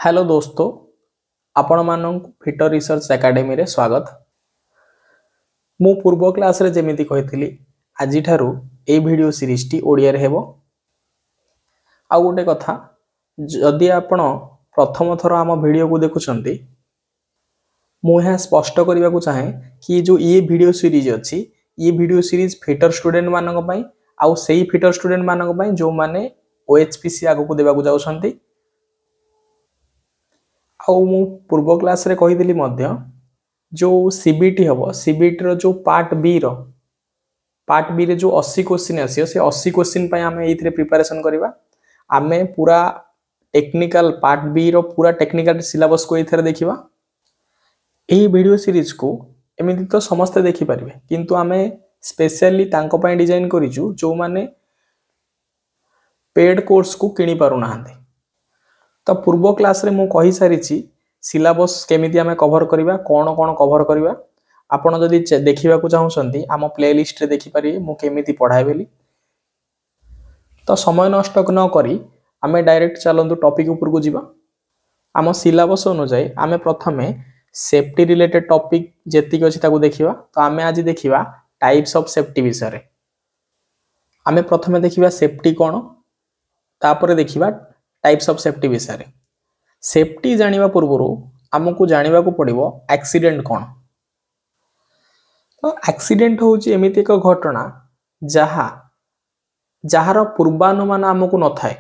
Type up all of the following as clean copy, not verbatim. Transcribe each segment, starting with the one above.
Hello दोस्तों, आपण मानक फिटर रिसर्च एकेडमी रे स्वागत। मु पूर्व क्लास रे जेमिति कहितली आजि ठारू ए वीडियो सीरीज टी ओडिया रे हेबो। आ गोटे कथा, जदि आपण प्रथम थर आम वीडियो को देखुछंती, मु यह स्पष्ट करबा को चाहे कि जो ये वीडियो सीरीज अछि, ये वीडियो सीरीज फिटर स्टूडेंट मानक पई आउ सेही फिटर स्टूडेंट मानक पई जो माने ओएचपीसी आगो को देबा को जाउछंती। आउ मु पूर्व क्लास रे कहिदली मध्य जो सीबीटी हबो, सीबीटी रो जो पार्ट बी रे जो 80 क्वेश्चन आसीयो, से 80 क्वेश्चन पय हमें एथिरे प्रिपरेशन करबा। आमे पूरा टेक्निकल पार्ट बी रो पूरा टेक्निकल सिलेबस को एथिरे देखिबा। एही वीडियो सीरीज को एमिति तो समस्त देखि परिबे, किंतु आमे स्पेशली तांको पय डिजाइन करिजु जो माने पेड कोर्स को किनी पारु नाहंते। तो पूर्व क्लास रे मु कहि सारिछि सिलेबस केमिति हमें कवर करबा, कोन कोन कवर करबा। आपण जदि देखिबा को चाहुसंती आम प्लेलिस्ट रे देखि पारि मु केमिति पढाय बेली। तो समय नष्ट न करी आमे डायरेक्ट चलंतु टॉपिक ऊपर को जिबा। आम सिलेबस अनुसार आमे प्रथमे सेफ्टी रिलेटेड टॉपिक जेतिक अछि ताको देखिबा। तो आमे आज देखिबा टाइप्स ऑफ सेफ्टी विषय रे। आमे प्रथमे देखिबा सेफ्टी कोन, तापर देखिबा टाइप्स ऑफ सेफ्टी विषय रे। सेफ्टी जानिबा पूर्वरु हमकु जानिबा को पड़िबो एक्सीडेंट कोन। तो एक्सीडेंट होउची एमिति एक घटना जहार पूर्वानुमान हमकु न थाए।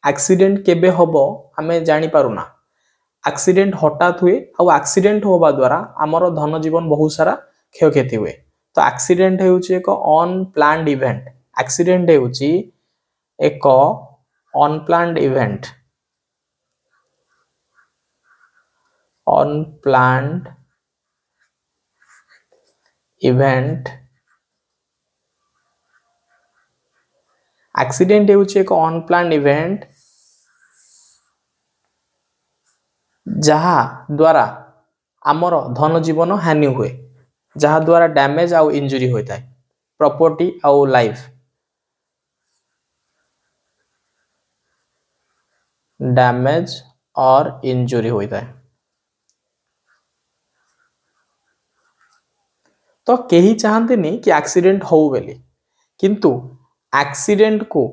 एक्सीडेंट केबे होबो हमें जानि पारुना। एक्सीडेंट हठात हुए और एक्सीडेंट होबा द्वारा हमर धन जीवन बहुत सारा क्षयक्षति हुए। तो एक्सीडेंट हेउची एक अनप्लान्ड इवेंट। एक्सीडेंट हेउची एक unplanned event. Unplanned event. Accident हेउची एक अनप्लान्ड इवेंट जहा द्वारा आमर धन जीवन हानि हुए, जहा द्वारा डैमेज आउ इंजुरी होता है प्रॉपर्टी आउ लाइफ। डैमेज और इंजुरी होता है। तो केही चाहते नहीं कि एक्सीडेंट हो बेली, किंतु एक्सीडेंट को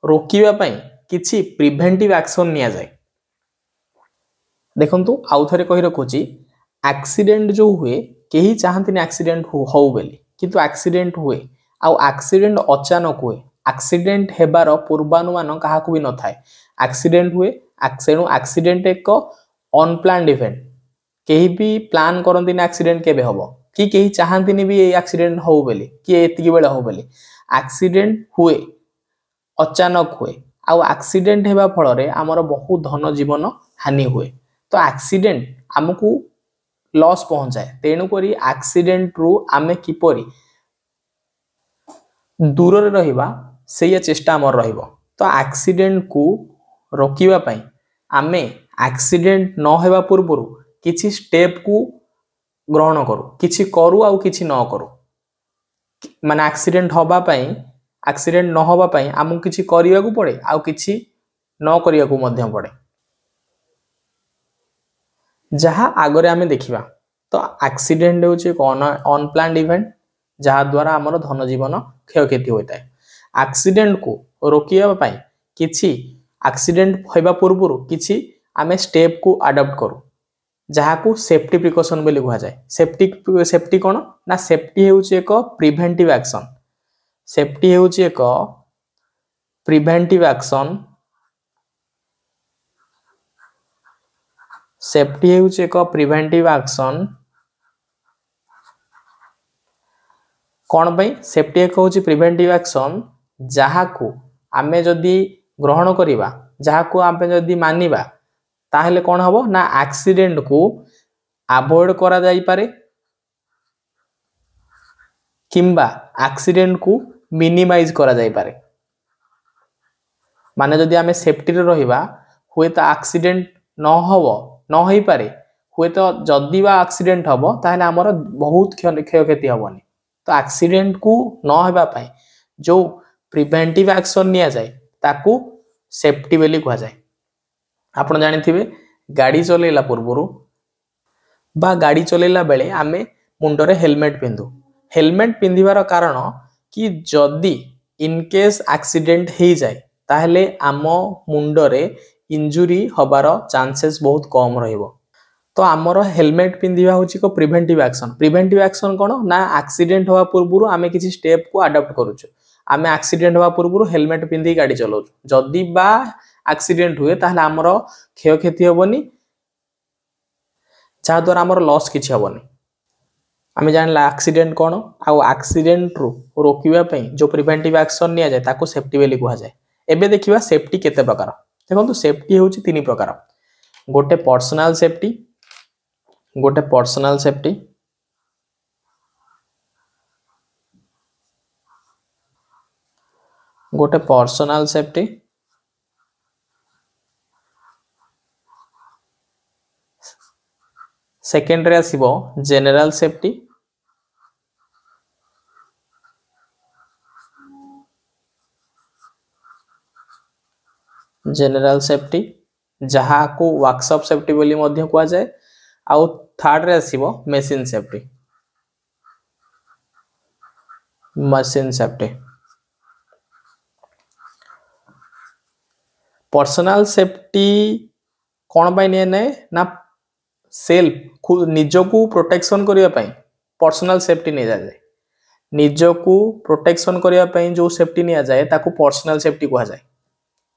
रोकिबा पई किछि प्रिवेंटिव एक्शन निया जाय। देखंतु आउ थरे कहि रखुची, एक्सीडेंट जो हुए केही चाहते नहीं एक्सीडेंट हो बेली, किंतु एक्सीडेंट हुए आउ एक्सीडेंट अचानक हुए। एक्सीडेंट हेबार पूर्वानुमान काहाकु भी न थाए। एक्सीडेंट हुए, एक्सीडेंट एक अनप्लान्ड इवेंट। केही भी प्लान करंती ना एक्सीडेंट केबे होबो, कि केही चाहते नहीं भी एक्सीडेंट हो बेली कि एतिकी बेले हो बेली। एक्सीडेंट हुए, अचानक हुए आउ एक्सीडेंट हेबा फल रे हमर बहुत धन जीवन हानि हुए। तो एक्सीडेंट हमकु लॉस पहुंचाए। तेणु करी एक्सीडेंट रु आमे किपरि दूर रे रहिबा सेया चेष्टा हमर रहिबो। तो एक्सीडेंट को रोकिबा पई आमे एक्सीडेंट न हेबा पूर्वरु किछि स्टेप को ग्रहण करू, किछि करू आउ किछि न करू। माने एक्सीडेंट होबा पई, एक्सीडेंट न होबा पई हमकु किछि करिया को पड़े आउ किछि न करिया को मध्यम पड़े। जहा आगरे आमे देखिबा। तो एक्सीडेंट होची एक अनप्लान्ड इवेंट जहा द्वारा हमर धन जीवन क्षयक्षति होता है। एक्सीडेंट को रोकिया पई किछि एक्सीडेंट होबा पूर्वरु किछि आमे स्टेप को अडॉप्ट करू, जहा को सेफ्टी प्रिकॉशन बोली कहा जाए। सेफ्टी कोन ना, सेफ्टी हेउची एक प्रिवेंटिव एक्शन। सेफ्टी हेउची एक प्रिवेंटिव एक्शन। सेफ्टी हेउची एक प्रिवेंटिव एक्शन। कोन पई सेफ्टी एक होची प्रिवेंटिव एक्शन जहा को आमे जदी ग्रहण करिबा, जहा को आमे जदी मानिबा, ताहले कोन हबो ना एक्सीडेंट को अवॉइड करा जाई पारे, किंबा एक्सीडेंट को मिनिमाइज करा जाई पारे। माने जदी आमे सेफ्टी रे रहिबा, हुए तो एक्सीडेंट न होबो, न होई पारे। हुए तो जदी बा एक्सीडेंट हबो ताहले हमर बहुत क्षयक्षति हबोनी। तो एक्सीडेंट को न हेबा पई जो प्रिवेंटिव एक्शन निया जाय ताकू सेफ्टी बेली कहा जाय। आपण जानिथिबे गाड़ी चलेला पूर्व बा गाड़ी चलेला बेले आमे मुंडरे हेलमेट पिंधु। हेलमेट पिंधिबार कारण कि जदि इनकेस एक्सीडेंट हो जाए ताहले आम मुंडरे इंजुरी हबार चांसेस बहुत कम रहिबो। तो आमर हेलमेट पिंधिबा होची को प्रिवेंटिव एक्शन। प्रिवेंटिव एक्शन कोन ना एक्सीडेंट हवा पूर्व आमे किसी स्टेप को अडॉप्ट करूछु। आमे एक्सीडेंट हवा पूर्व हेलमेट पिंधि गाड़ी चलाउछु। जदि बा एक्सीडेंट हुए ताहले आमर क्षय क्षति होबनी, जहा द्वारा आमर लॉस किछि होबनी। आमे जानला एक्सीडेंट कोन आ एक्सीडेंट रो रोकिबा पई जो प्रिवेंटिव एक्शन निया जाय ताको सेफ्टी बेली कुहा जाय। एबे देखिबा सेफ्टी केते प्रकार। देखंतु सेफ्टी होची तीन प्रकार। गोटे पर्सनल सेफ्टी, गोटे पर्सनल सेफ्टी, गोटे पर्सनल सेफ्टी, सेकेंड रे आसीबो जनरल सेफ्टी, जनरल सेफ्टी जहा को वर्कशॉप सेफ्टी बोली मध्य कुआ जाए। आउ थर्ड रे आसीबो machine safety, machine safety. Personal safety कौन पाई निये ने ना सेल्फ निजको प्रोटेक्शन करिया पई पर्सनल सेफ्टी नहीं जाए। निजको प्रोटेक्शन करिया पई जो सेफ्टी निया जाए ताको पर्सनल सेफ्टी कुआ जाए।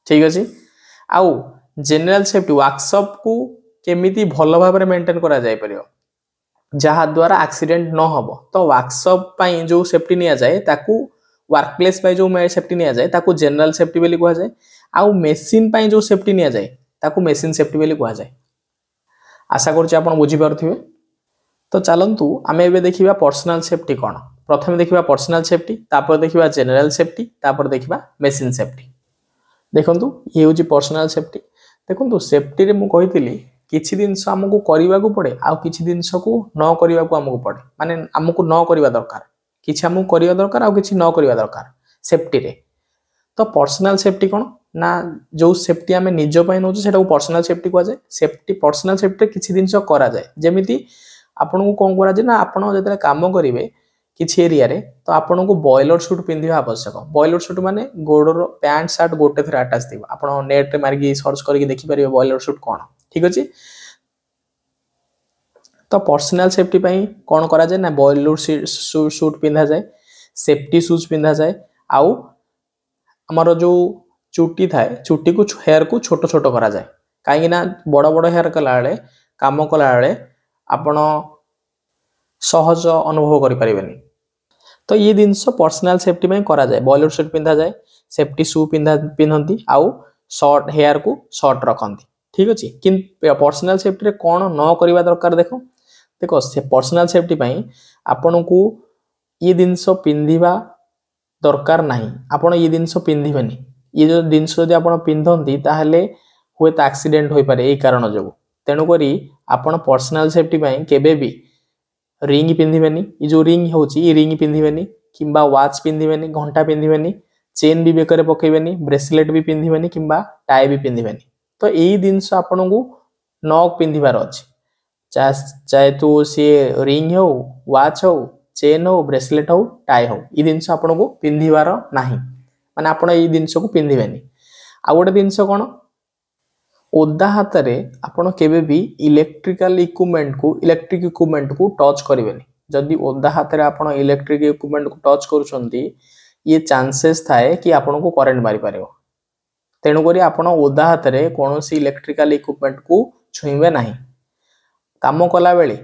ठीक अछि। आउ जनरल सेफ्टी वर्कशॉप को केमिति भलो भाबरे मेंटेन करा जाय परियो जहा द्वारा एक्सीडेंट न होबो। तो वर्कशॉप पई जो सेफ्टी निया जाए ताको वर्क प्लेस पई जो सेफ्टी निया जाए ताको जनरल सेफ्टी बेली कुआ जाए। आउ मशीन पई जो सेफ्टी निया जाए ताको मशीन सेफ्टी बेली कुआ जाए। आशा करछि आपण बुझी पारथिबे। तो चलंतु आमे एबे देखिबा पर्सनल सेफ्टी कोन। प्रथमे देखिबा पर्सनल सेफ्टी, तापर देखिबा जनरल सेफ्टी, तापर देखिबा मशीन सेफ्टी। देखंतु ये होची पर्सनल सेफ्टी। देखंतु सेफ्टी रे मु कहितली किछि दिनस हमकु करिवा को पड़े आ किछि दिनस को न करिवा को हमकु पड़े। माने हमकु न करिवा दरकार, किछि हमकु करिवा दरकार आ किछि न करिवा दरकार सेफ्टी रे। तो पर्सनल सेफ्टी कोन ना जो सेफ्टी आमे निज पय नोछु सेटा को पर्सनल सेफ्टी कुआ जाय। सेफ्टी पर्सनल सेफ्टी किछि दिनस करा जाय। जेमिति आपन को कोन करा जाय ना आपन जतले काम करिवे किछि एरिया रे तो आपन को बॉयलर सूट पिंधिबा आवश्यक। बॉयलर सूट माने गोडर पैंट शर्ट गोटे थरा अटैच थिबा। आपन नेट रे मारगी सर्च करके देखि परिबे बॉयलर सूट कोन। ठीक अछि। तो पर्सनल सेफ्टी पई कोन करा जाय ना बॉयलर सूट पिंधा जाय, सेफ्टी शूज पिंधा जाय। आउ हमर जो चुट्टी थाए चुट्टी को हेयर को छोट छोट करा जाए। काहे ना बड़ बड़ हेयर कला बेले काम कला बेले आपण सहज अनुभव करि परिबेनी। तो ये जिनस पर्सनल सेफ्टी में करा जाए। बॉयलर सूट पिंधा जाए, सेफ्टी शू पिंधती, आउ शॉर्ट हेयर को शॉर्ट रखती। ठीक अच्छे। कि पर्सनल सेफ्टी रे कौन न करवा दरकार देखो से पर्सनल सेफ्टी पई आपन को ये जिनस पिंधिबा दरकार नहीं। आपण ये जिनस पिंधिबेनी। ये जो जिनस जदि आपण पिंधती ताहले हुए तो एक्सीडेंट होई पारे। एई कारण जो तेणु करी आपण पर्सनल सेफ्टी पई केबे भी रिंग पिंधिबेनी। ये जो रिंग होची ये रिंग पिंधिबेनी किंबा वॉच पिंधिबेनी, घंटा पिंधिबेनी, चेन भी बेकरे पकेबेनी, ब्रेसलेट भी पिंधिबेनी किंबा टाई भी पिंधिबेनी। तो एई जिनस आपण को न पिंधिबार अछि। चाहे तो सी रिंग हो, वॉच हो, चेन हो, ब्रेसलेट हो, टाई हो, ये जिनस आपण को पिंधिबार नाही। माने आपण एई जिनस को पिंधिबेनी। आ गोटे जिनस कोन ओदा हाथ रे आपण केबे भी इलेक्ट्रिक इक्विपमेंट को टच करिवेनी। जदि ओदा हाथ रे आपण इलेक्ट्रिक इक्विपमेंट को टच करूछंती ये चांसेस थाए कि आपण को करंट मारी पारिबो। तेणु करी आपण ओदा हाथ रे कोनोसी इलेक्ट्रिकल इक्विपमेंट को छुईबे नाही। काम कला बेले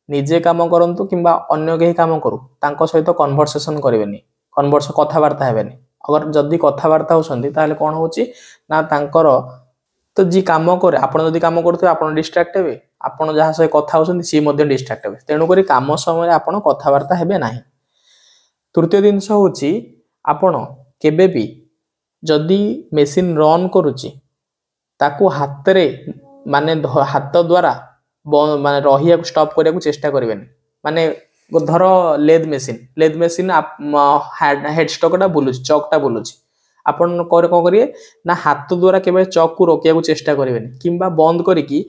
निजे काम करंतु किंबा अन्य केही काम करू तांको सहित कन्वर्सेशन करिवेनी। कथावार्ता हेबेनी। अगर जदि कथावार्ता होसंती ताहले कोन होची ना तांकर तो जी काम करे आपण जदि काम करथि आपण डिस्ट्रैक्ट हेबे, आपण जहा सहित कथा होसंती सी मध्ये डिस्ट्रैक्ट हेबे। तेणु करी काम समय आपण कथावार्ता हेबे नाही। तृतीय दिनस होची आपण केबे भी जदि मशीन रन करूची ताकू हाथ रे माने हाथ द्वारा माने रहिया को स्टॉप करिया को चेष्टा करिवेनी। माने धर लेद मशीन हेड स्टॉकटा बुलुची, चॉकटा बुलुची, आपण करे को करिए ना हाथ द्वारा केबे चॉक को रोकिया को चेष्टा करिवेनी किंबा बंद करिकी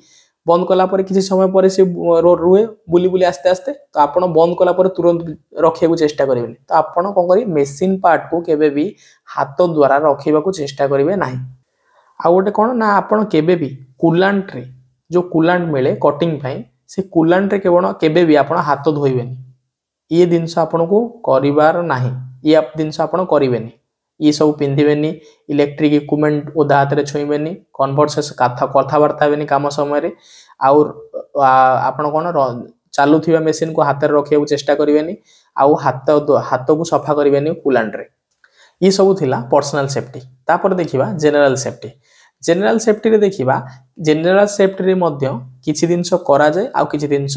बंद कला पर किसी समय पर से रुए बुली बुली आस्ते आस्ते तो आपण बंद कला पर तुरंत रखिया चेष्टा करेंगे तो आपण कौन करेंगे मेसीन पार्ट को केबे भी हाथ द्वारा रखा चेष्टा करेंगे ना। आ गोटे कौन ना आपण केबे भी कूलांट रे जो कूलांट मिले कटिंग पाई से कूलांट रे केवल केबे भी आपण हाथ धोइबेनी ये जिनस आपण को करिवार नाही ये जिनस आपण करेंगे ये सब पिंधिबेनी इलेक्ट्रिक इक्विपमेंट ओदा हाथ रे छुईबेनी कन्वर्सेशन कथबार्ता हेनी काम समय आउर आपण कौन चलुवा मेसीन को हाथ में रखा चेष्टा करेंगे आउ हाथ को सफा करेंगे कूलांट रे ये सब थिला पर्सनल सेफ्टी। तापर देखिबा जनरल सेफ्टी। जनरल सेफ्टी रे देखिबा जनरल सेफ्टी रे मध्य किछि जिंस करा जाय आ किछि जिंस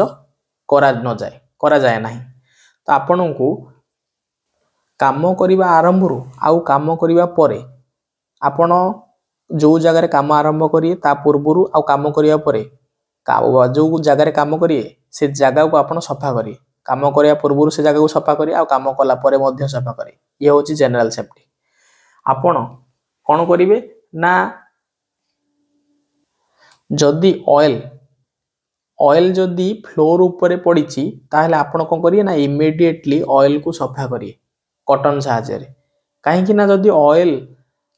करा जाय नाही तो आपण को काम करने आरंभ आउ काम करने पर आपण जो जगार काम आरंभ करिए ता पूर्व आउ काम करने पर जो जगार काम करिए से जगह को आपण सफा करिए काम करने पूर्व से जगह को सफा करिए आउ काम कला परे मध्य सफा करिए ये होची जनरल सेफ्टी। आपण कौन करिवे ना जदि ऑयल जदि फ्लोर ऊपर पड़ी ताहले आपण कौन करिए ना इमिडिएटली ऑयल को सफा करिए कॉटन साहाय्य कहीं ना जदि ऑयल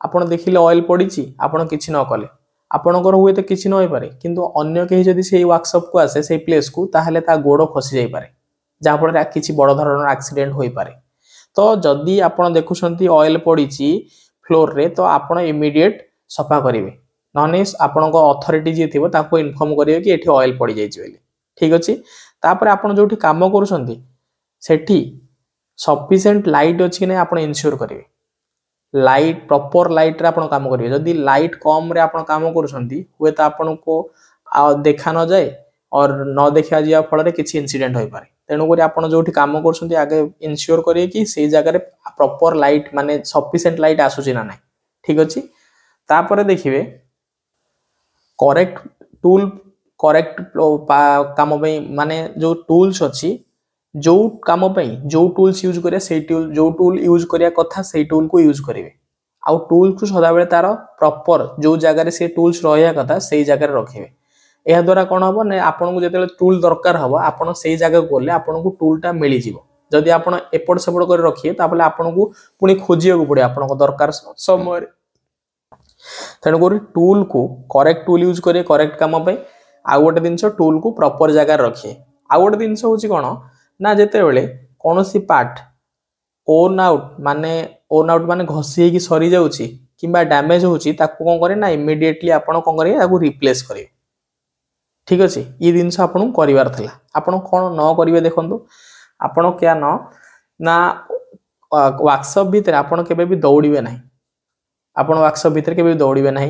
आपण देखिले ऑयल पड़ी आपण किछि न कले आपणकर हुए तो किछि न होई पारे किंतु अन्य कहीं जदि से वर्कशॉप को आसे से प्लेस को ताहले ता गोड़ खसी जाई पारे जहाँ फल किसी बड़ धरण एक्सीडेंट हो पारे। तो जदि आपण देखुछंती ऑयल पड़ी फ्लोर रे तो आपण इमीडिएट सफा करेंगे नने आपण अथॉरिटी जी थी ताको इन्फॉर्म करेंगे कि एठी ऑयल पड़ी जाइए बोली ठीक अच्छे। तापर आपण जोठी काम करूछंती सेठी सफिशिएंट लाइट अच्छी कि नहीं आपण इनश्योर करेंगे लाइट प्रॉपर लाइट रे आपण काम करेंगे जदि लाइट कम रे आपण काम करूछंती हुए तो आपण को देखा न जाए और न देखा जा फल किसी इनसीडेंट हो पारे तेणुक आप जो कम कर आगे इनश्योर करिए कि से जगह प्रॉपर लाइट माने सफिशिएंट लाइट आसूची ना नहीं ठीक अच्छे। तापर देखिए करेक्ट टूल करेक्ट काम माने जो टूल्स अच्छी जो काम जो टूल्स यूज करिया से टूल जो टूल यूज करिया कथा से टूल को यूज करेंगे आउ टूल को सदा बेले तार प्रॉपर जो जगह से टूल्स रहा कथा से जगह रखे यह द्वारा कौन हम ना आपन को जो टूल दरकार हम आपन से जगह गले आपन को टूलटा मिल जाव जदि आप एपट सेपट कर रखिए तापर आपन को पुणी खोजिया पड़े आपन दरकार समय तेणुक टूल को करेक्ट टूल यूज करें करेक्ट काम आउ गोटे जिनस टूल को प्रॉपर जगह रखिए आउ गोटे जिनस हूँ कौन ना जिते बेले कौन सी पार्ट ओन आउट माने घसी सरी जाऊँगी किंबा डैमेज होची ताकू कौन करे ना इमिडिएटली आपन कौन करेंगे ताकू रिप्लेस करेंगे ठीक अच्छे। ये जिनस आपन करार था आपन कौन न करेंगे देखो आपन क्या ना वर्कशॉप भितर आपन केबे भी दौड़े ना आपन वर्कशॉप भितर केबे भी दौड़े ना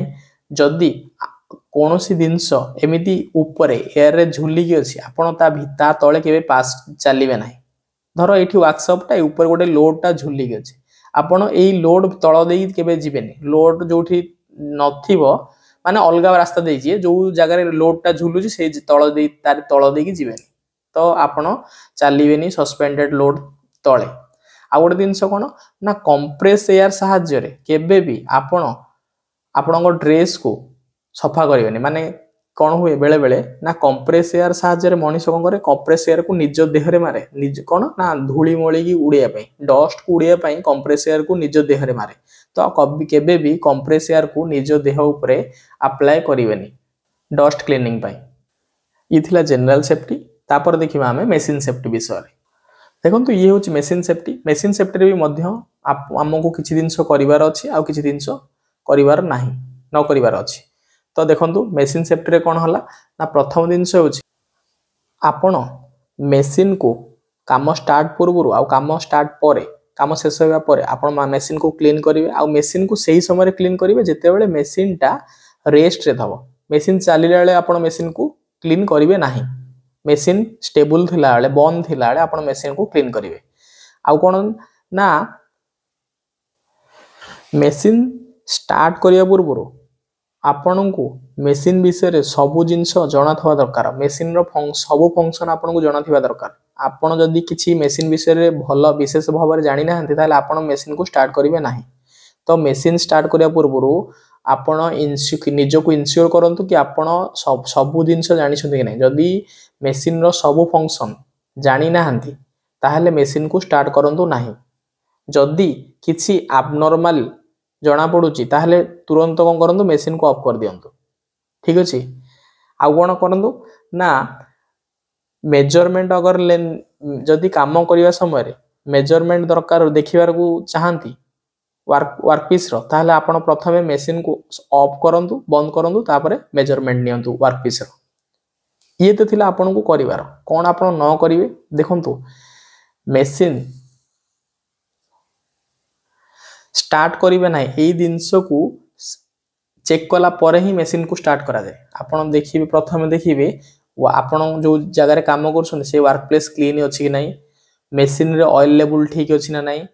जदि कौन सी जिनस एमती ऊपर एयर रे झुलिकी अच्छी आपन ता तले केबे पास चलिए ना धर ये वर्कशॉपटा ऊपर गोटे लोडटा झुलिकी अच्छे आपन यही लोड तल दे केबे जीवेनी लोड जो नथिबो माने अलग रास्ता देखिए जो जगह लोडटा झुलुची से तल देकी जीवेनी तो आपण चलिए सस्पेंडेड लोड तले आ गोटे जिनस कौन ना कंप्रेस एयर साहाय्य केबे भी आपण ड्रेस को सफा करेंगे माने कौन हुए बेले बेले ना कंप्रेस एयर साहाय्य मनीष कौन करे कंप्रेस एयर को निज देहरे मारे निज कौन ना धूली मोली की उड़िया डस्ट को उड़िया कंप्रेस एयर को निज देहरे मारे तो कभी केबे भी कंप्रेस एयर को निज देह उपरे अप्लाई करेंगे डस्ट क्लीनिंग पाई। ये थिला जनरल सेफ्टी। तापर देखिबा हमें मेसीन सेफ्टी विषय देखो ये हूँ मेसीन सेफ्टी भी आमको किसी जिनस करार अच्छी आउ किसी जिनस करार नाही न करार अच्छी तो देखो मेसीन सेफ्टी रे कौन होला ना प्रथम जिनस हूँ आपण मेसीन को काम स्टार्ट पूर्व आउ काम स्टार्ट पर काम शेष होगा पर आपण मेसीन को क्लीन करेंगे आउ मेसीन को सही समय क्लीन करेंगे जिते बड़े मेसीन टा रेस्ट रे थबो मेसीन चलिला बेले आपण मेसीन को क्लीन करेंगे नाही मेसीन स्टेबल थिला बेले बंद थिला बेले आपण मेसीन को क्लीन करेंगे आउ कौन ना मेसीन स्टार्ट करिया पूर्व आपण को मेसीन विषय सबू जिनस जना था दरकार मेसीन सबू फंक्शन आपन को जना था दरकार आपन जदि किसी मेसीन विषय भल विशेष भाव में जानी ना ताले आपन मेसीन को स्टार्ट करेंगे ना तो मेसीन स्टार्ट करिया पूर्व आपण निजको इनश्योर करंतु कि आपण सबु जिनस जानी कि नहीं जदि मेसीन रो सबु फंक्शन जानी नाहंती ताहले मेसीन को स्टार्ट करंतु नाही जदि किछि एबनॉर्मल जना पड़ुची ताहले तुरंत कौन करंतु मेसीन को ऑफ कर दियंतु ठीक अछि आ कोन करंतु ना मेजरमेंट अगर जदि काम करबा समय रे मेजरमेंट दरकार देखिबार को चाहंती वर्कपीस रो ताहले आपण प्रथमे मेसीन को ऑफ करंतु बंद करंतु तापरे मेजरमेंट नियंतु वर्कपीस रो ये तो थिला आपण को करिवार कोन आपण न करिवे देखंतु मेसीन स्टार्ट करिवे नाही एई दिनस को चेक कला परे ही मेसीन को स्टार्ट करा जाय आपण देखिबे प्रथमे देखिबे आपण जो जगह रे काम करछन से वर्कप्लेस क्लीन अछि कि नाही मेसीन रे ऑयल लेवल ठीक अछि ना नाही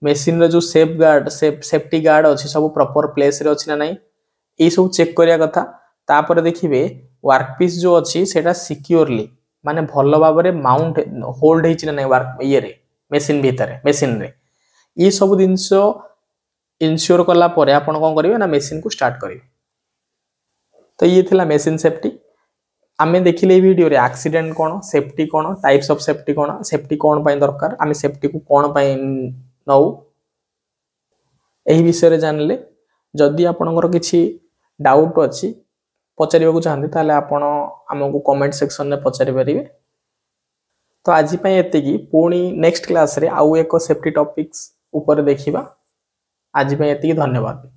मेसीन रे जो सेफ्टी गार्ड अछि सब प्रॉपर प्लेस रे अछि ना नाही ए सब चेक करिया कथा तापर देखिबे वर्कपीस जो अछि सेटा सिक्योरली माने भलो बाबरे माउंट होल्ड हेछि ना नाही वर्क ये रे मेसीन भीतर मेसीन रे ये सब दिनसो इनश्योर कला परे आपण कोन करिवे ना मेसीन को स्टार्ट करिवे तो ये थिला मेसीन सेफ्टी आमे देखिले वीडियो रे एक्सीडेंट कोन सेफ्टी कोन टाइप्स ऑफ सेफ्टी कोन पय दरकार आमे सेफ्टी को कोन पय नौ एही विषय रे जानले जदि आपनकर किछि डाउट अछि पचारिबा को चाहंते ताले आपण हमकु कमेंट सेक्शन में पचारि परिबे तो आज पय एते की पुणी नेक्स्ट क्लास रे आउ एको सेफ्टी टॉपिक्स ऊपर देखिबा आज पय एते की धन्यवाद।